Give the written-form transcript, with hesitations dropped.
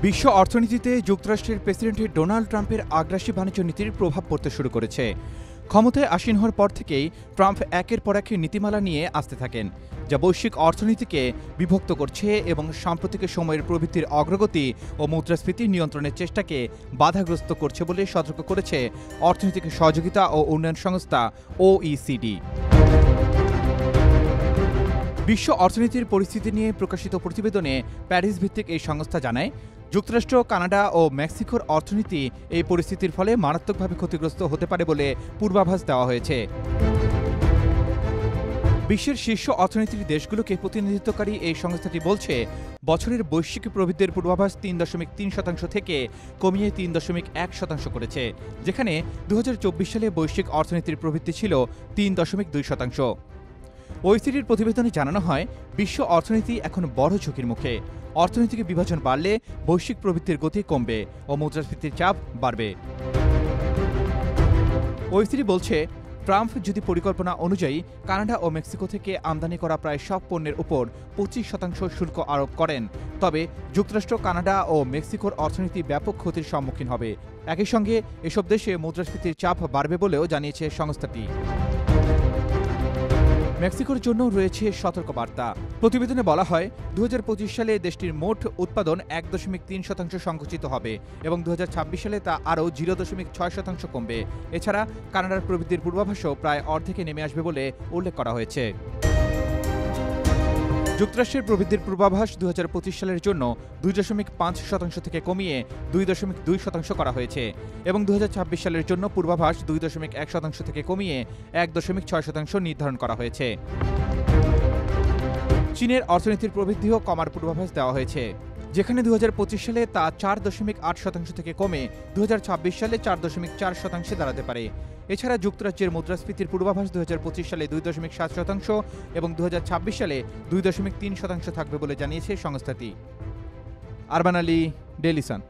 বিশ্ব অর্থনীতিতে যুক্তরাষ্ট্রের প্রেসিডেন্ট ডোনাল্ড ট্রাম্পের আগ্রাসী বাণিজ্য নীতির প্রভাব পড়তে শুরু করেছে। ক্ষমতায় আসীন হওয়ার পর থেকেই ট্রাম্প একের পর এক নীতিমালা নিয়ে আসতে থাকেন, যা বৈশ্বিক অর্থনীতিকে বিভক্ত করছে এবং সাম্প্রতিক সময়ের প্রবৃদ্ধির অগ্রগতি ও মুদ্রাস্ফীতি নিয়ন্ত্রণের চেষ্টাকে বাধাগ্রস্ত করছে বলে সতর্ক করেছে অর্থনৈতিক সহযোগিতা ও উন্নয়ন সংস্থা OECD। বিশ্ব অর্থনীতির পরিস্থিতি নিয়ে প্রকাশিত প্রতিবেদনে প্যারিস ভিত্তিক এই সংস্থা জানায়, যুক্তরাষ্ট্র, কানাডা ও মেক্সিকোর অর্থনীতি এই পরিস্থিতির ফলে মারাত্মকভাবে ক্ষতিগ্রস্ত হতে পারে বলে পূর্বাভাস দেওয়া হয়েছে। বিশ্বের শীর্ষ অর্থনীতির দেশগুলোকে প্রতিনিধিত্বকারী এই সংস্থাটি বলছে, বছরের বৈশ্বিক প্রবৃদ্ধির পূর্বাভাস ৩.৩% থেকে কমিয়ে ৩.১% করেছে, যেখানে ২০২৪ সালে বৈশ্বিক অর্থনীতির প্রবৃদ্ধি ছিল ৩.২%। ওইসিডির প্রতিবেদনে জানানো হয়, বিশ্ব অর্থনীতি এখন বড় ঝুঁকির মুখে। অর্থনৈতিক বিভাজন বাড়লে বৈশ্বিক প্রবৃদ্ধির গতি কমবে ও মুদ্রাস্ফীতির চাপ বাড়বে। ওইসিডি বলছে, ট্রাম্প যদি পরিকল্পনা অনুযায়ী কানাডা ও মেক্সিকো থেকে আমদানি করা প্রায় সব পণ্যের উপর 25% শুল্ক আরোপ করেন, তবে যুক্তরাষ্ট্র, কানাডা ও মেক্সিকোর অর্থনীতি ব্যাপক ক্ষতির সম্মুখীন হবে। একই সঙ্গে এসব দেশে মুদ্রাস্ফীতির চাপ বাড়বে বলেও জানিয়েছে সংস্থাটি। মেক্সিকোর জন্য রয়েছে সতর্কবার্তা। প্রতিবেদনে বলা হয়, ২০২৫ সালে দেশটির মোট উৎপাদন ১.৩% সংকুচিত হবে এবং ২০২৬ সালে তা আরও 0.৬% কমবে। এছাড়া কানাডার প্রবৃদ্ধির পূর্বাভাসও প্রায় অর্ধেকে নেমে আসবে বলে উল্লেখ করা হয়েছে। যুক্তরাষ্ট্রের প্রবৃদ্ধির পূর্বাভাস ২০২৫ সালের জন্য ২.৫% থেকে কমিয়ে ২.২% করা হয়েছে এবং ২০২৬ সালের জন্য পূর্বাভাস ২.১% থেকে কমিয়ে ১.৬% নির্ধারণ করা হয়েছে। চীনের অর্থনীতির প্রবৃদ্ধিও কমার পূর্বাভাস দেওয়া হয়েছে, যেখানে ২০২৫ সালে তা ৪.৮% থেকে কমে ২০২৬ সালে ৪.৪% দাঁড়াতে পারে। এছাড়া যুক্তরাজ্যের মুদ্রাস্ফীতির পূর্বাভাস ২০২৫ সালে ২.৭% এবং ২০২৬ সালে 2.3% থাকবে বলে জানিয়েছে সংস্থাটি। Arman Ali, Daily Sun.